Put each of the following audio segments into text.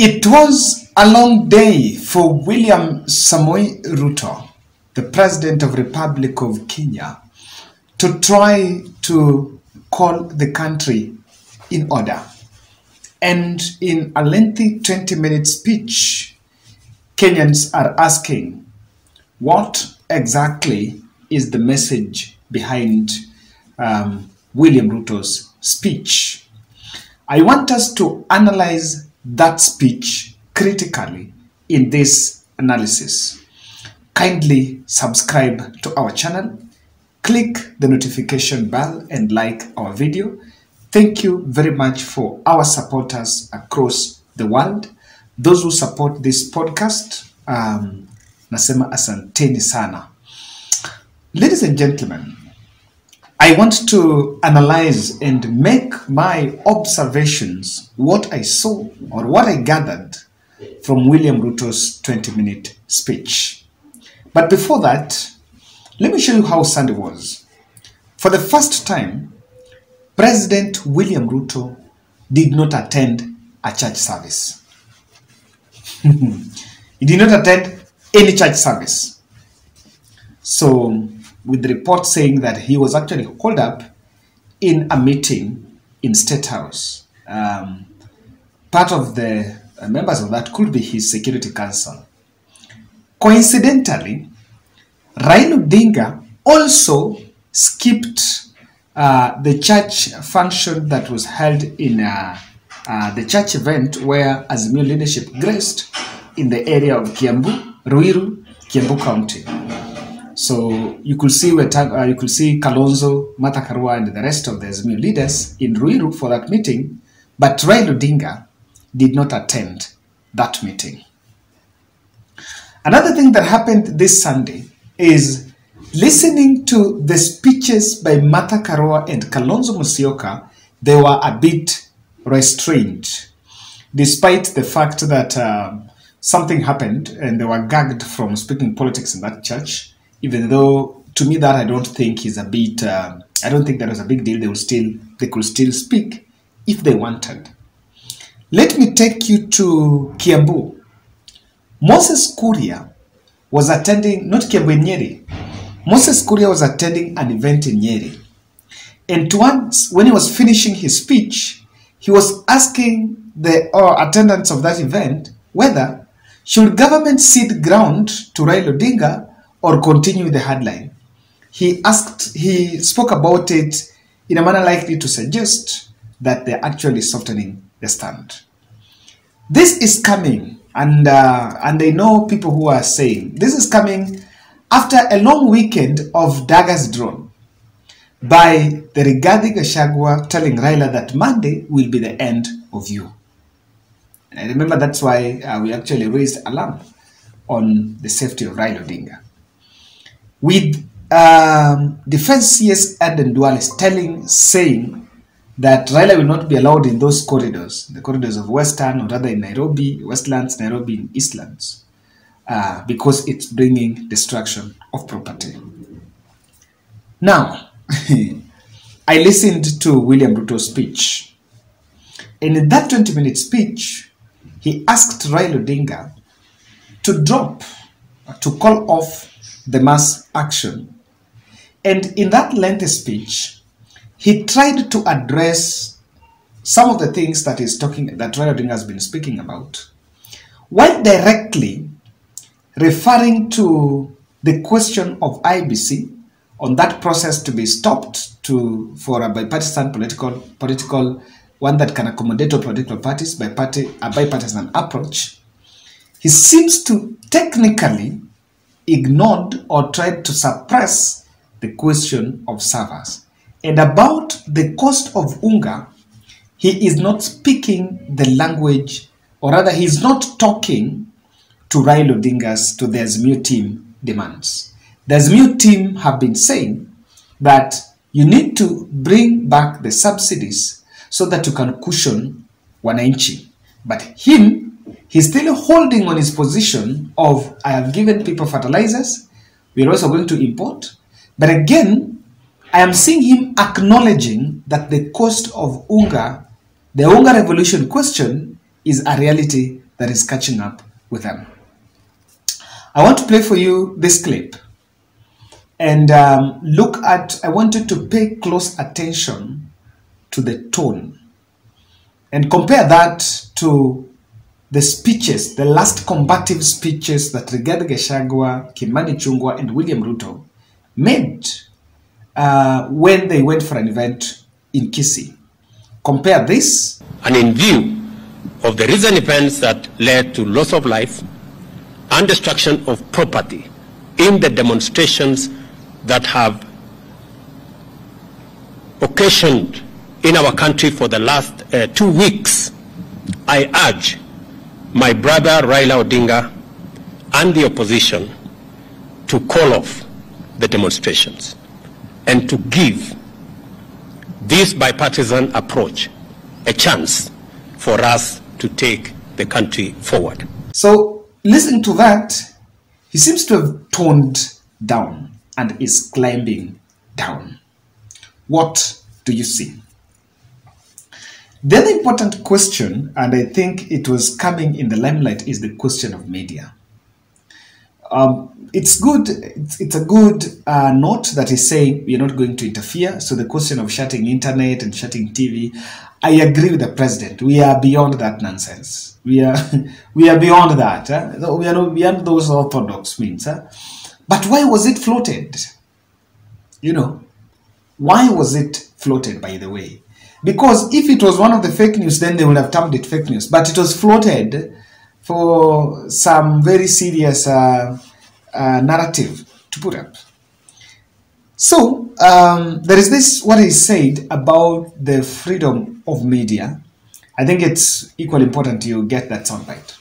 It was a long day for William Samoei Ruto, the President of the Republic of Kenya, to try to call the country in order. And in a lengthy 20-minute speech, Kenyans are asking, what exactly is the message behind William Ruto's speech? I want us to analyze that speech critically in this analysis. Kindly subscribe to our channel, click the notification bell and like our video. Thank you very much for our supporters across the world. Those who support this podcast, nasema asanteni sana. Ladies and gentlemen, I want to analyze and make my observations, what I saw or what I gathered from William Ruto's 20-minute speech. But before that, let me show you how Sunday was. For the first time, President William Ruto did not attend a church service. He did not attend any church service. So, with the report saying that he was actually called up in a meeting in State House. Part of the members of that could be his Security Council. Coincidentally, Raila Odinga also skipped the church function that was held in the church event where Azimio leadership graced in the area of Kiambu, Ruiru, Kiambu County. So you could see Kalonzo, Martha Karua, and the rest of the Azimio leaders in Ruiru for that meeting, but Raila Odinga did not attend that meeting. Another thing that happened this Sunday is listening to the speeches by Martha Karua and Kalonzo Musyoka. They were a bit restrained, despite the fact that something happened and they were gagged from speaking politics in that church. Even though, to me, that I don't think is a bit, I don't think that was a big deal. They could still speak if they wanted. Let me take you to Kiambu. Moses Kuria was attending, not Kiambu, in Nyeri. Moses Kuria was attending an event in Nyeri. And once, when he was finishing his speech, he was asking the attendants of that event whether should government cede ground to Raila Odinga or continue the headline. He spoke about it in a manner likely to suggest that they're actually softening the stand. This is coming, and I know people who are saying, this is coming after a long weekend of daggers drawn by the Rigathi Gachagua telling Raila that Monday will be the end of you. And I remember that's why we actually raised alarm on the safety of Raila Odinga. With Defense CS Aden Duale saying that Raila will not be allowed in those corridors, the corridors of Western, or rather in Nairobi, Westlands, Nairobi, and Eastlands, because it's bringing destruction of property. Now, I listened to William Ruto's speech, and in that 20-minute speech, he asked Raila Odinga to call off the mass action. And in that lengthy speech, he tried to address some of the things that Raila Odinga has been speaking about, while directly referring to the question of IBC on that process to be stopped for a bipartisan political one that can accommodate all political parties by a bipartisan approach. He seems to technically ignored or tried to suppress the question of servers. And about the cost of unga, he is not speaking the language, or rather he is not talking to Raila Odinga's, to the Azimio team demands. The Azimio team have been saying that you need to bring back the subsidies so that you can cushion wananchi. But he's still holding on his position of, I have given people fertilizers, we're also going to import. But again, I am seeing him acknowledging that the cost of unga, the Unga revolution question, is a reality that is catching up with them. I want to play for you this clip and I want you to pay close attention to the tone and compare that to the speeches, the last combative speeches that Rigathi Gachagua, Kimani Ichung'wah, and William Ruto made when they went for an event in Kisii. Compare this. And in view of the recent events that led to loss of life and destruction of property in the demonstrations that have occasioned in our country for the last 2 weeks, I urge my brother Raila Odinga and the opposition to call off the demonstrations and to give this bipartisan approach a chance for us to take the country forward. So, listen to that. He seems to have toned down and is climbing down. What do you see? The other important question, and I think it was coming in the limelight, is the question of media. It's good. It's a good note that is saying we're not going to interfere. So the question of shutting internet and shutting TV, I agree with the president. We are beyond that nonsense. We are beyond that. We are not beyond those orthodox means. But why was it floated? You know, why was it floated, by the way? Because if it was one of the fake news, then they would have termed it fake news. But it was floated for some very serious narrative to put up. So, there is this, what he said about the freedom of media. I think it's equally important you get that soundbite.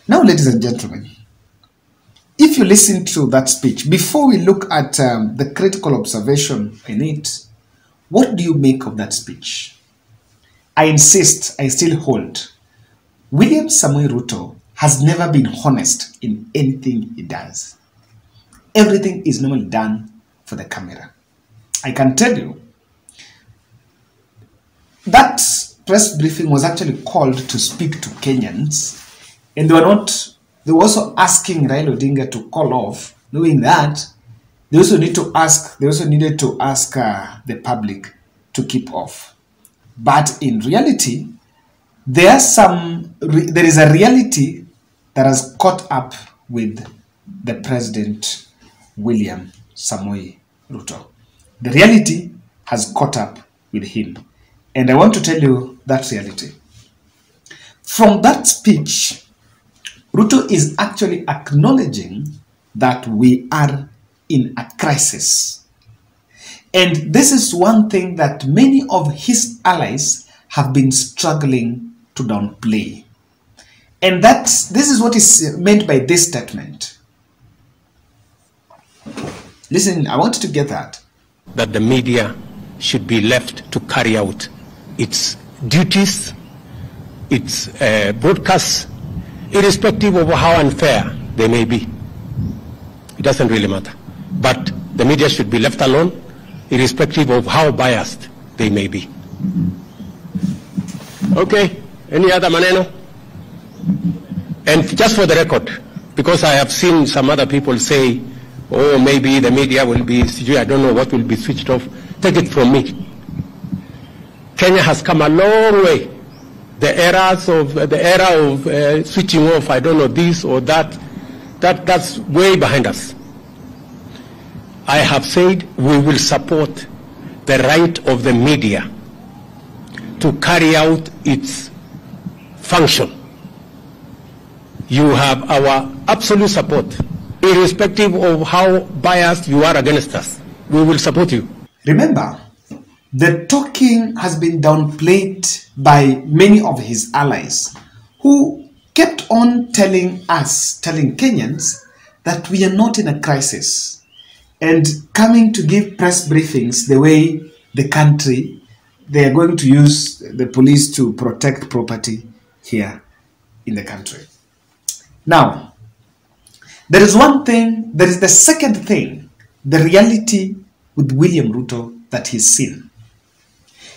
Now, ladies and gentlemen, if you listen to that speech, before we look at the critical observation in it, what do you make of that speech? I insist, I still hold. William Samoei Ruto has never been honest in anything he does. Everything is normally done for the camera. I can tell you, that press briefing was actually called to speak to Kenyans, and they were also asking Raila Odinga to call off, knowing that they also needed to ask the public to keep off. But in reality, there is a reality that has caught up with the President William Samoei Ruto. The reality has caught up with him. And I want to tell you that reality. From that speech, Ruto is actually acknowledging that we are in a crisis. And this is one thing that many of his allies have been struggling to downplay. And this is what is meant by this statement. Listen, I want you to get that. That the media should be left to carry out its duties, its broadcasts, irrespective of how unfair they may be. It doesn't really matter. But the media should be left alone, irrespective of how biased they may be. Okay, any other maneno? And just for the record, because I have seen some other people say, oh, maybe the media will be, I don't know what will be switched off. Take it from me. Kenya has come a long way. The era of switching off, I don't know, this or that's way behind us. I have said we will support the right of the media to carry out its function. You have our absolute support, irrespective of how biased you are against us. We will support you. Remember, the talking has been downplayed by many of his allies who kept on telling Kenyans that we are not in a crisis and coming to give press briefings the way the country, they are going to use the police to protect property here in the country. Now, there is one thing, there is the second thing, the reality with William Ruto that he's seen.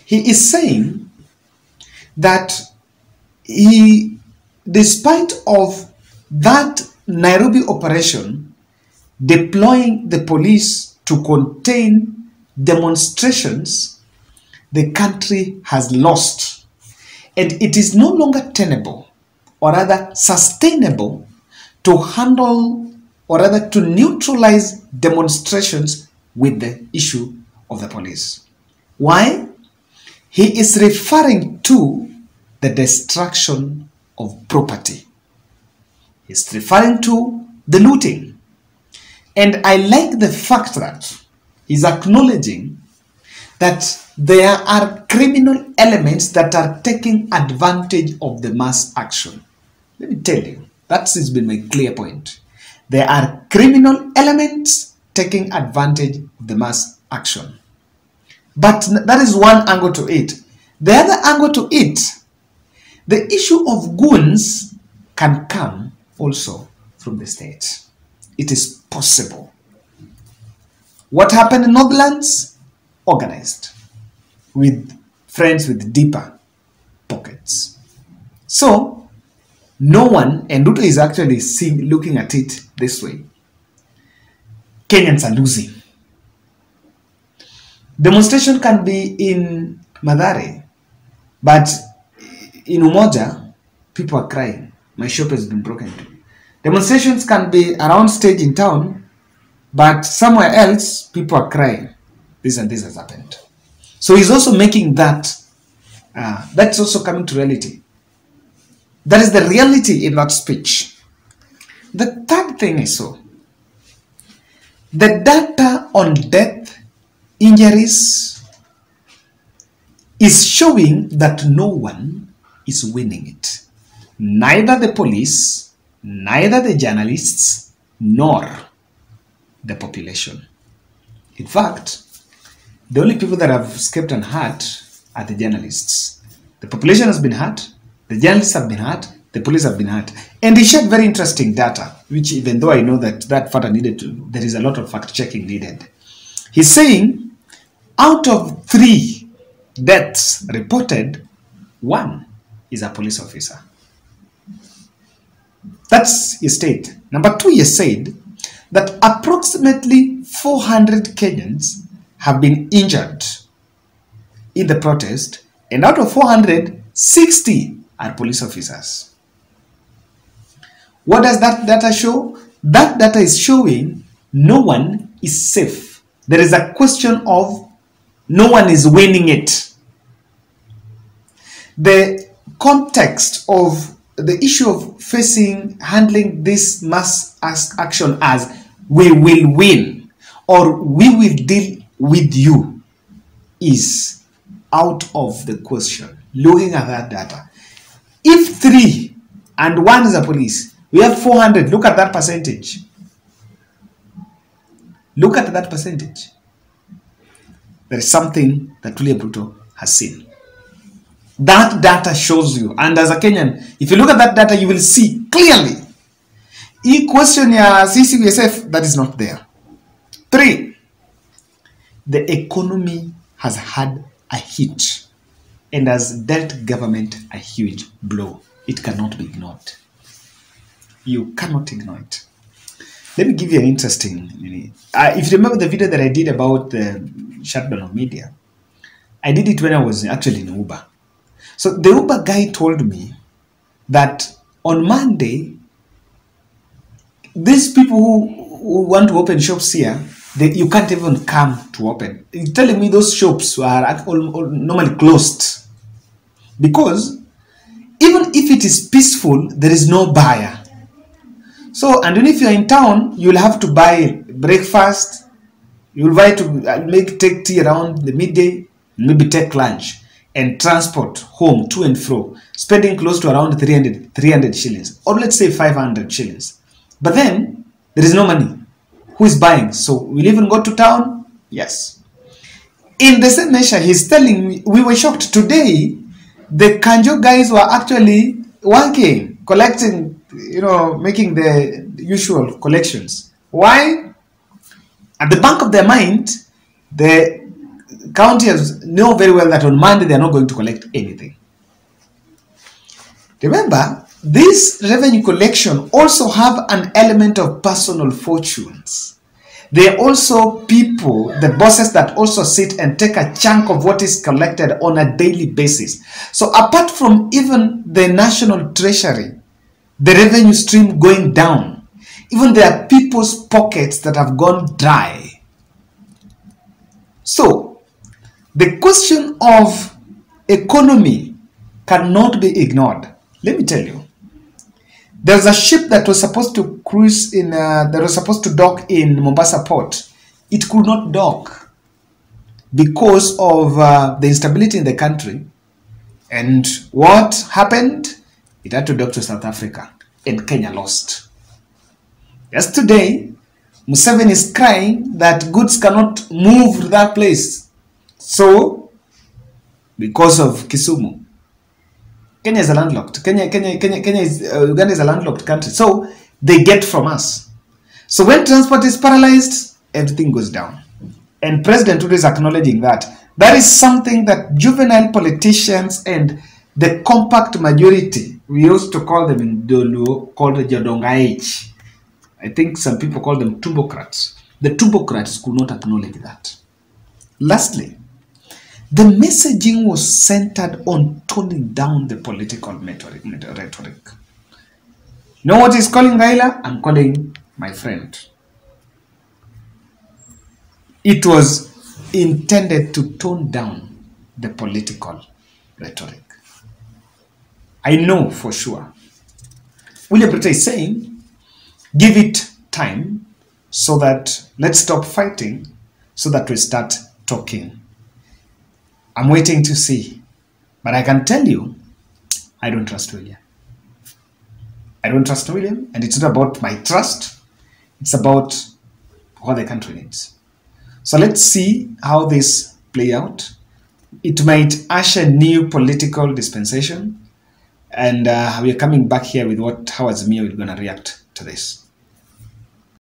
He is saying that he, despite of that Nairobi operation, deploying the police to contain demonstrations, the country has lost. And it is no longer tenable, or rather sustainable, to handle, or rather to neutralize demonstrations with the issue of the police. Why? He is referring to the destruction of property. He's referring to the looting. And I like the fact that he's acknowledging that there are criminal elements that are taking advantage of the mass action. Let me tell you, that has been my clear point. There are criminal elements taking advantage of the mass action. But that is one angle to it. The other angle to it, the issue of goons can come also from the state. It is possible. What happened in Northlands? Organized. With friends with deeper pockets. So, no one, and Ruto is actually looking at it this way. Kenyans are losing. Demonstration can be in Mathare, but in Umoja, people are crying. My shop has been broken into. Demonstrations can be around stage in town, but somewhere else, people are crying. This and this has happened. So he's also making that, that's also coming to reality. That is the reality in that speech. The third thing is so. The data on death, injuries, is showing that no one is winning it. Neither the police, neither the journalists, nor the population. In fact, the only people that have escaped unhurt are the journalists. The population has been hurt, the journalists have been hurt, the police have been hurt. And he shared very interesting data, which even though I know that further needed to, there is a lot of fact-checking needed. He's saying, out of 3 deaths reported, 1 is a police officer. That's his state. Number 2, he said that approximately 400 Kenyans have been injured in the protest, and out of 400, 60 are police officers. What does that data show? That data is showing no one is safe. There is a question of no one is winning it. The context of the issue of handling this mass action as we will win or we will deal with you is out of the question. Looking at that data, if 3 and 1 is a police, we have 400. Look at that percentage. Look at that percentage. There is something that William Ruto has seen. That data shows you, and as a Kenyan, if you look at that data, you will see clearly. E question ya CCBSF, that is not there. 3, the economy has had a hit and has dealt government a huge blow. It cannot be ignored. You cannot ignore it. Let me give you an interesting, if you remember the video that I did about the shutdown of media, I did it when I was actually in Uber. So the Uber guy told me that on Monday, these people who want to open shops here, you can't even come to open. He's telling me those shops are normally closed. Because even if it is peaceful, there is no buyer. So, and then if you're in town, you'll have to buy breakfast, you'll buy to take tea around the midday, maybe take lunch, and transport home to and fro, spending close to around 300 shillings, or let's say 500 shillings. But then, there is no money. Who is buying? So, we'll even go to town? Yes. In the same measure, he's telling me, we were shocked today, the Kanjo guys were actually working, collecting, making the usual collections. Why? At the back of their mind, the county know very well that on Monday they are not going to collect anything. Remember, this revenue collection also have an element of personal fortunes. There are also people, the bosses that also sit and take a chunk of what is collected on a daily basis. So apart from even the national treasury, the revenue stream going down, even there are people's pockets that have gone dry. So the question of economy cannot be ignored. Let me tell you. There's a ship that was supposed to cruise in, that was supposed to dock in Mombasa port. It could not dock because of the instability in the country. And what happened? It had to dock to South Africa, and Kenya lost. Yesterday, Museveni is crying that goods cannot move to that place. So, because of Kisumu. Kenya is a landlocked. Uganda is a landlocked country. So they get from us. So when transport is paralyzed, everything goes down. And President Ruto is acknowledging that. That is something that juvenile politicians and the compact majority, we used to call them in Dolo, called Jodongaich. I think some people call them tumbocrats. The tumbocrats could not acknowledge that. Lastly, the messaging was centered on toning down the political rhetoric. You know what he's calling Raila? I'm calling my friend. It was intended to tone down the political rhetoric. I know for sure. William Ruto is saying, give it time so that let's stop fighting so that we start talking. I'm waiting to see. But I can tell you, I don't trust William. I don't trust William, and it's not about my trust. It's about what the country needs. So let's see how this play out. It might usher new political dispensation, and we are coming back here with how Azimio is going to react to this.